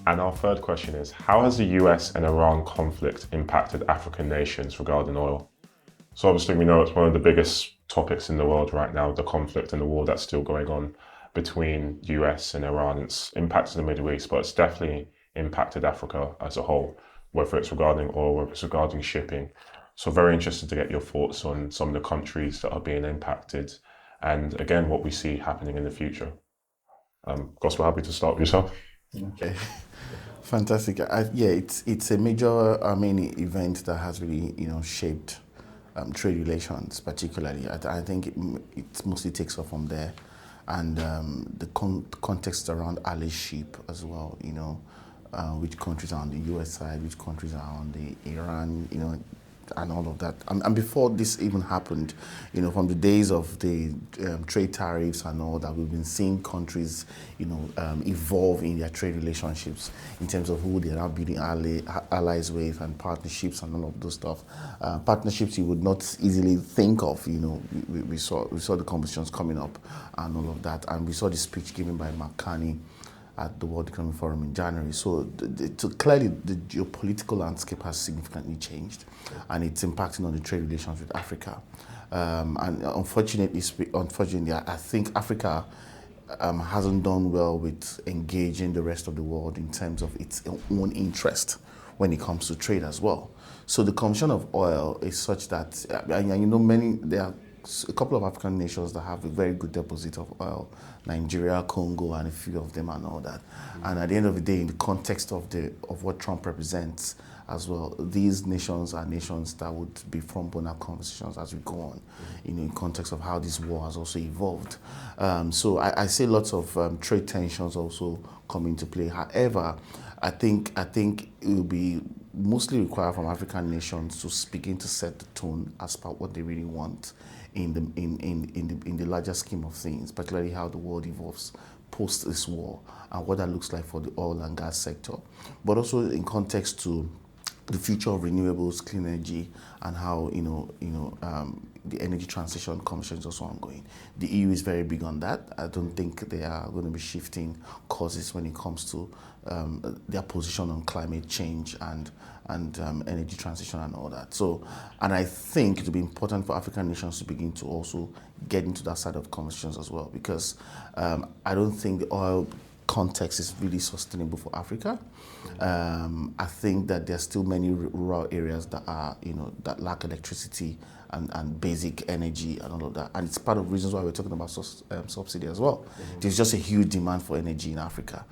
And our third question is, how has the US and Iran conflict impacted African nations regarding oil? So obviously we know it's one of the biggest topics in the world right now, the conflict and the war that's still going on between US and Iran. It's impacted the Middle East, but it's definitely impacted Africa as a whole, whether it's regarding oil, whether it's regarding shipping. So very interested to get your thoughts on some of the countries that are being impacted and again, what we see happening in the future. Gospel, happy to start with yourself. Okay, fantastic. Yeah, it's a major, event that has really, shaped trade relations, particularly. I think it mostly takes off from there, and the context around allyship as well. Which countries are on the U.S. side, which countries are on the Iran, and all of that. And before this even happened, from the days of the trade tariffs and all that, we've been seeing countries, evolve in their trade relationships in terms of who they're now building allies with and partnerships and all of those stuff. Partnerships you would not easily think of. We saw the conversations coming up and all of that, and we saw the speech given by Mark Carney at the World Economic Forum in January. So clearly the geopolitical landscape has significantly changed, and it's impacting on the trade relations with Africa. And unfortunately, I think Africa hasn't done well with engaging the rest of the world in terms of its own interest when it comes to trade as well. So the consumption of oil is such that, there are a couple of African nations that have a very good deposit of oil, Nigeria, Congo, and a few of them and all that. And at the end of the day, in the context of what Trump represents as well, these nations are nations that would be front-burner conversations as we go on, in context of how this war has also evolved. So I see lots of trade tensions also come into play. However, I think it will be mostly required from African nations to begin to set the tone as per what they really want in the larger scheme of things, particularly how the world evolves post this war and what that looks like for the oil and gas sector, but also in context to the future of renewables, clean energy, and how the energy transition conversation is also ongoing. The EU is very big on that. I don't think they are going to be shifting courses when it comes to their position on climate change and energy transition and all that. So, and I think it will be important for African nations to begin to also get into that side of conversations as well, because I don't think the oil context is really sustainable for Africa. I think that there are still many rural areas that are, that lack electricity and basic energy and all of that. And it's part of the reasons why we're talking about subsidy as well. There's just a huge demand for energy in Africa.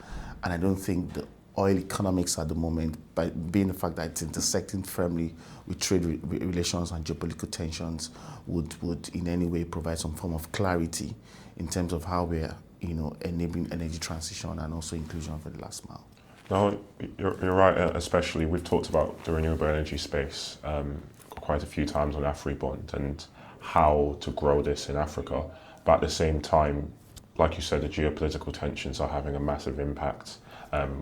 And I don't think the oil economics at the moment, by being the fact that it's intersecting firmly with trade relations and geopolitical tensions, would in any way provide some form of clarity in terms of how we're enabling energy transition and also inclusion for the last mile. No, you're right, especially we've talked about the renewable energy space quite a few times on Afribond and how to grow this in Africa. But at the same time, like you said, the geopolitical tensions are having a massive impact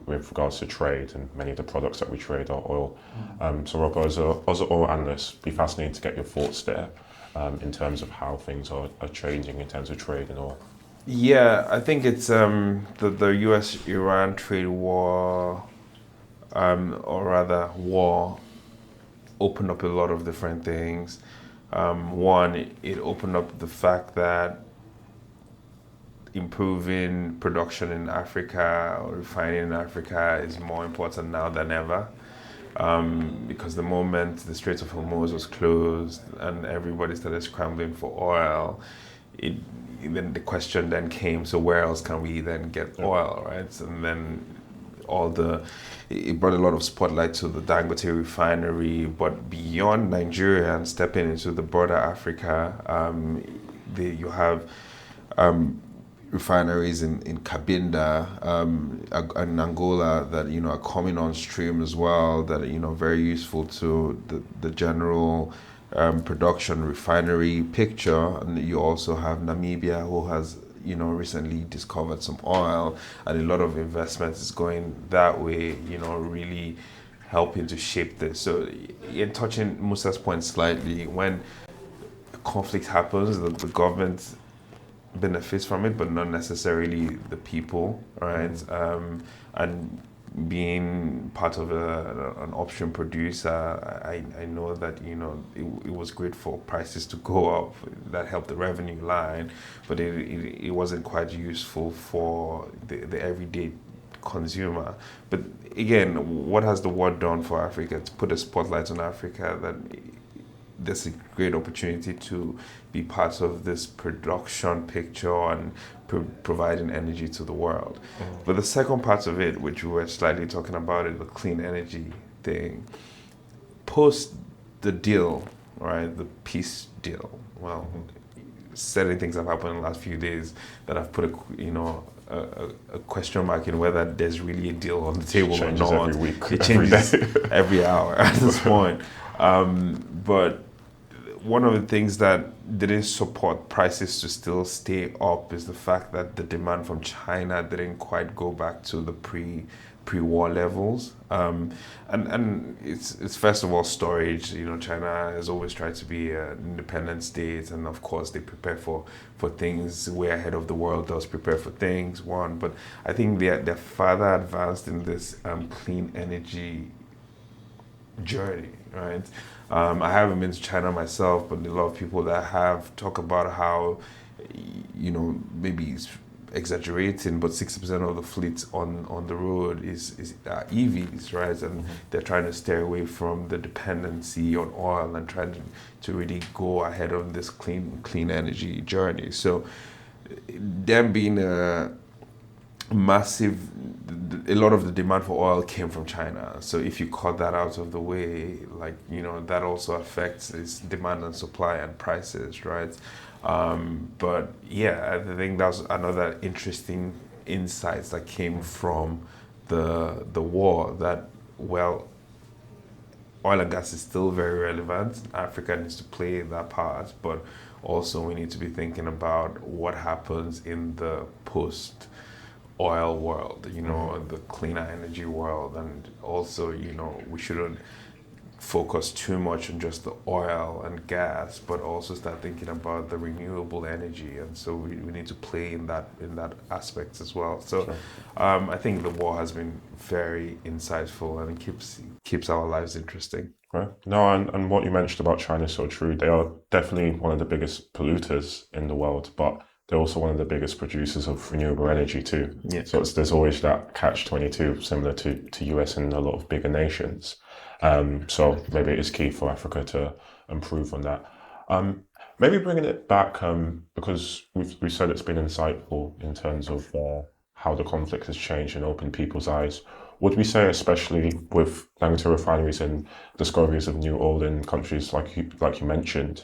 with regards to trade, and many of the products that we trade are oil. So Robbo, as an oil analyst, be fascinated to get your thoughts there in terms of how things are changing in terms of trade and oil. Yeah, I think it's the US-Iran trade war, or rather war, opened up a lot of different things. One, it opened up the fact that improving production in Africa or refining in Africa is more important now than ever. Because the moment the Strait of Hormuz was closed and everybody started scrambling for oil, then the question then came, so where else can we then get oil, right? And then it brought a lot of spotlight to the Dangote refinery, but beyond Nigeria and stepping into the broader Africa, you have refineries in Cabinda and Angola that are coming on stream as well, that very useful to the general production refinery picture. And you also have Namibia, who has recently discovered some oil, and a lot of investment is going that way, really helping to shape this. So in touching Musa's point slightly, when conflict happens, the government benefits from it, but not necessarily the people, right? And being part of an upstream producer, I know that it was great for prices to go up. That helped the revenue line, but it wasn't quite useful for the everyday consumer. But again, what has the world done for Africa? To put a spotlight on Africa, that there's a great opportunity to be part of this production picture and providing energy to the world. But the second part of it, which we were slightly talking about, is the clean energy thing. Post the deal, right, the peace deal, well, certain things have happened in the last few days that have put a question mark in whether there's really a deal on the table or Changes not. every week, It changes every day. every hour at this point. But one of the things that didn't support prices to still stay up is the fact that the demand from China didn't quite go back to the pre-war levels. And it's first of all storage. China has always tried to be an independent state, and of course they prepare for things way ahead of the world does prepare for things. But I think they're farther advanced in this clean energy journey, right? I haven't been to China myself, but a lot of people that have talk about how, maybe it's exaggerating, but 60% of the fleet on the road is EVs, right? And they're trying to stay away from the dependency on oil and trying to really go ahead on this clean energy journey. So them being a lot of the demand for oil came from China. So if you cut that out of the way, that also affects its demand and supply and prices, right? But yeah, I think that's another interesting insights that came from the war, that, well, oil and gas is still very relevant. Africa needs to play that part, but also we need to be thinking about what happens in the post-oil world, the cleaner energy world. And also, we shouldn't focus too much on just the oil and gas, but also start thinking about the renewable energy. And so we need to play in that aspect as well. So sure. I think the war has been very insightful and keeps our lives interesting. Right. No, and what you mentioned about China is so true. They are definitely one of the biggest polluters in the world, but they're also one of the biggest producers of renewable energy too. Yeah. So there's always that catch-22 similar to US and a lot of bigger nations. So maybe it is key for Africa to improve on that. Maybe bringing it back, because we've said it's been insightful in terms of how the conflict has changed and opened people's eyes. Would we say, especially with Dangote refineries and discoveries of new oil in countries like you mentioned,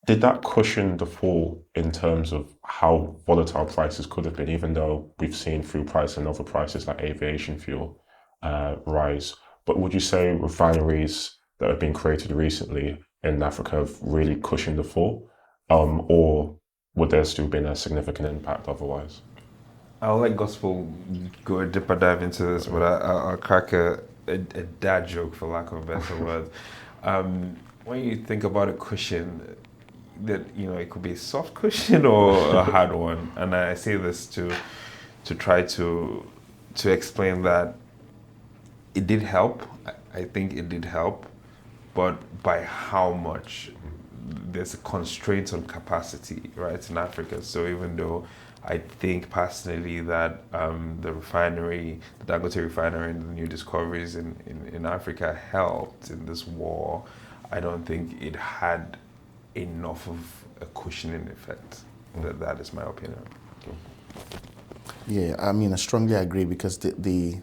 did that cushion the fall in terms of how volatile prices could have been, even though we've seen fuel price and other prices like aviation fuel rise? But would you say refineries that have been created recently in Africa have really cushioned the fall? Or would there still been a significant impact otherwise? I'll let Gospel go a deeper dive into this, but I'll crack a dad joke, for lack of a better word. When you think about a cushion, that it could be a soft cushion or a hard one, and I say this to try to explain that it did help. I think it did help, but by how much? There's a constraint on capacity, right, in Africa. So even though I think personally that the Dangote refinery and the new discoveries in Africa helped in this war, I don't think it had enough of a cushioning effect. That is my opinion. Yeah, I mean, I strongly agree, because the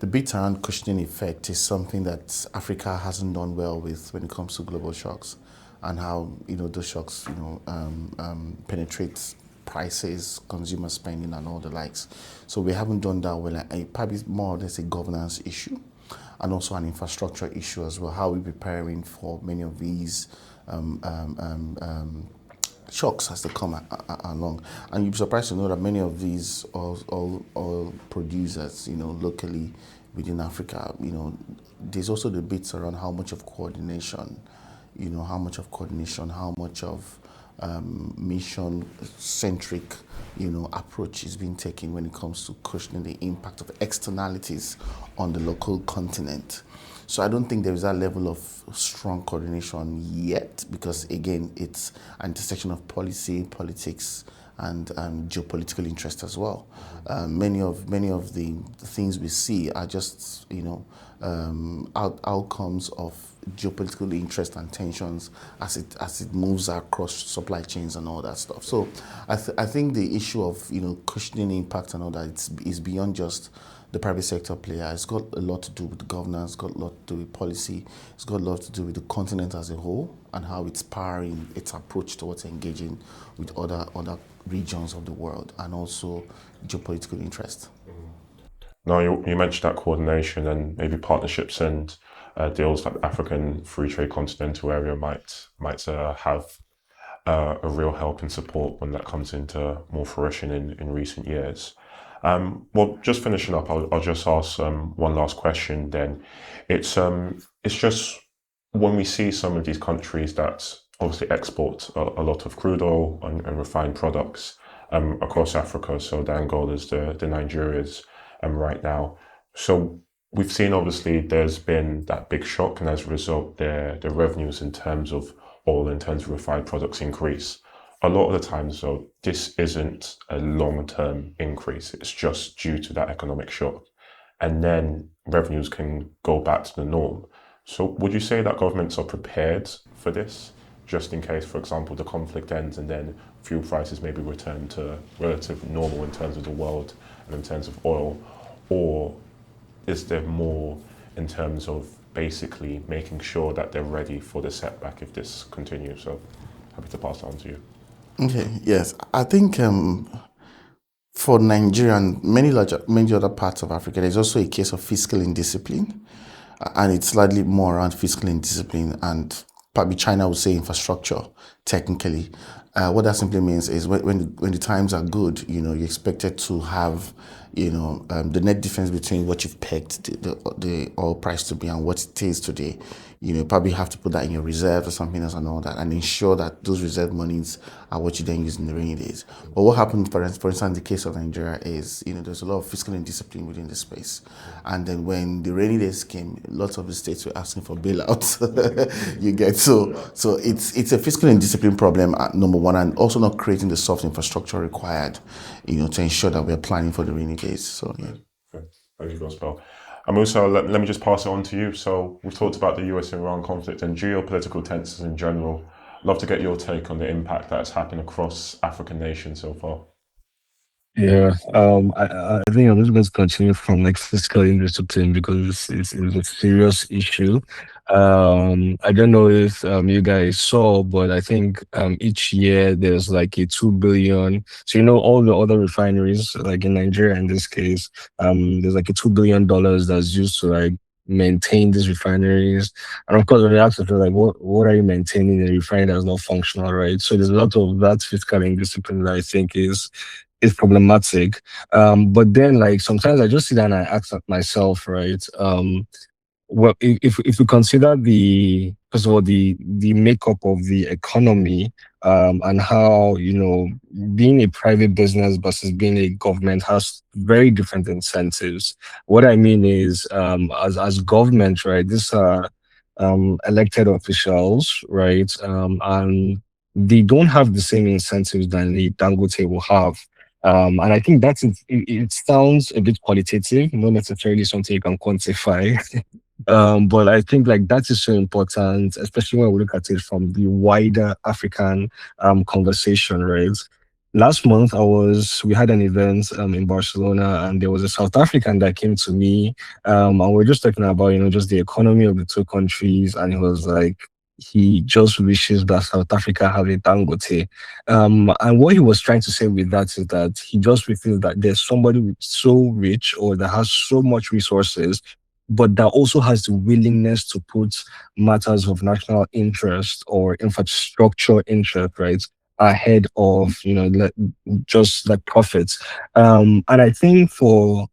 bit around cushioning effect is something that Africa hasn't done well with when it comes to global shocks, and how those shocks penetrate prices, consumer spending, and all the likes. So we haven't done that well. Probably more or less a governance issue, and also an infrastructure issue as well. How are we preparing for many of these shocks as they come along? And you'd be surprised to know that many of these oil producers, locally within Africa, there's also debates around how much of coordination, how much of mission-centric, approach is being taken when it comes to cushioning the impact of externalities on the local continent. So I don't think there is that level of strong coordination yet, because again, it's an intersection of policy, politics, and geopolitical interest as well. Many of the things we see are just outcomes of geopolitical interest and tensions as it moves across supply chains and all that stuff. So I think the issue of cushioning impact and all that is beyond just the private sector player. It's got a lot to do with the governance, it's got a lot to do with policy, it's got a lot to do with the continent as a whole and how it's powering its approach towards engaging with other regions of the world, and also geopolitical interest. Now, you mentioned that coordination and maybe partnerships and deals like the African Free Trade Continental Area might have a real help and support when that comes into more fruition in recent years. Well, just finishing up, I'll just ask one last question. Then, it's just when we see some of these countries that obviously export a lot of crude oil and refined products across Africa, so the Angolas, the Nigerias, right now. So we've seen obviously there's been that big shock, and as a result, their revenues in terms of oil, in terms of refined products, increase. A lot of the times, though, this isn't a long-term increase. It's just due to that economic shock. And then revenues can go back to the norm. So would you say that governments are prepared for this, just in case, for example, the conflict ends and then fuel prices maybe return to relative normal in terms of the world and in terms of oil? Or is there more in terms of basically making sure that they're ready for the setback if this continues? So happy to pass that on to you. Okay, yes. I think for Nigeria and many other parts of Africa, there's also a case of fiscal indiscipline, and it's slightly more around fiscal indiscipline, and probably China would say infrastructure, technically. What that simply means is when the times are good, you're expected to have, the net difference between what you've pegged the oil price to be and what it is today. Probably have to put that in your reserve or something else and all that, and ensure that those reserve monies are what you then use in the rainy days. But what happened, for instance, in the case of Nigeria is, there's a lot of fiscal indiscipline within the space. And then when the rainy days came, lots of the states were asking for bailouts. You get so it's a fiscal indiscipline problem, number one, and also not creating the soft infrastructure required, to ensure that we're planning for the rainy days. So yeah. Thank you, Gospel. Musa, let me just pass it on to you. So we've talked about the US-Iran conflict and geopolitical tensions in general. Love to get your take on the impact that's happened across African nations so far. Yeah, I think I'm just going to continue from like fiscal indiscipline because it's a serious issue. I don't know if you guys saw, but I think each year there's like a 2 billion. So all the other refineries, like in Nigeria in this case, there's like a $2 billion that's used to like maintain these refineries. And of course, when you ask yourself, like, what are you maintaining in a refinery that's not functional, right? So there's a lot of that fiscal indiscipline that I think is problematic. But then like sometimes I just sit down and I ask myself, right? Well, if we consider first of all the makeup of the economy, and how being a private business versus being a government has very different incentives. What I mean is, as government, right? These are elected officials, right? And they don't have the same incentives than the Dangote will have. And I think it sounds a bit qualitative, not necessarily something you can quantify. But I think like that is so important, especially when we look at it from the wider African conversation, right? Last month we had an event in Barcelona, and there was a South African that came to me, and we're just talking about just the economy of the two countries, and he was like, he just wishes that South Africa had a Dangote. And what he was trying to say with that is that he just feels that there's somebody so rich or that has so much resources, but that also has the willingness to put matters of national interest or infrastructure interest, right, ahead of just like profits. And I think for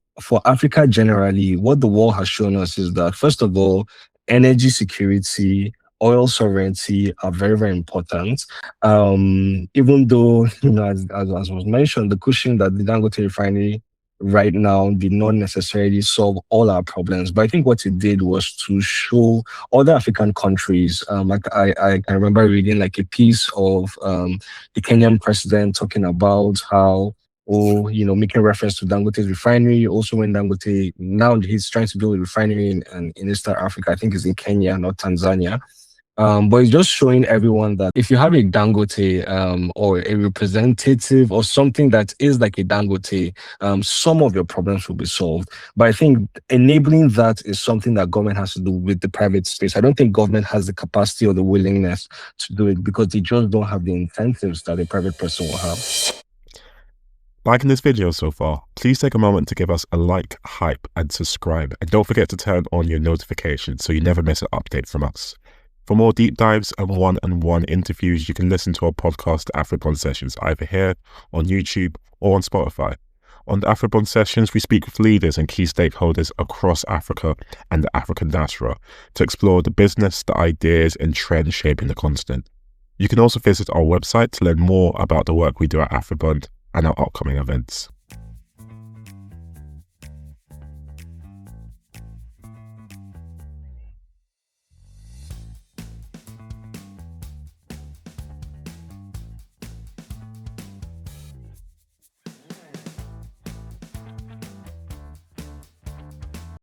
Africa generally, what the war has shown us is that, first of all, energy security oil sovereignty are very, very important. Even though, as was mentioned, the cushion that the Dangote refinery right now did not necessarily solve all our problems. But I think what it did was to show other African countries. Like I can remember reading like a piece of the Kenyan president talking about how, making reference to Dangote's refinery. Also, when Dangote, now he's trying to build a refinery in Eastern Africa, I think it's in Kenya, not Tanzania. But it's just showing everyone that if you have a Dangote or a representative or something that is like a Dangote, some of your problems will be solved. But I think enabling that is something that government has to do with the private space. I don't think government has the capacity or the willingness to do it because they just don't have the incentives that a private person will have. Liking this video so far, please take a moment to give us a like, hype, and subscribe. And don't forget to turn on your notifications so you never miss an update from us. For more deep dives and one-on-one interviews, you can listen to our podcast, Afribond Sessions, either here on YouTube or on Spotify. On the Afribond Sessions, we speak with leaders and key stakeholders across Africa and the African diaspora to explore the business, the ideas, and trends shaping the continent. You can also visit our website to learn more about the work we do at Afribond and our upcoming events.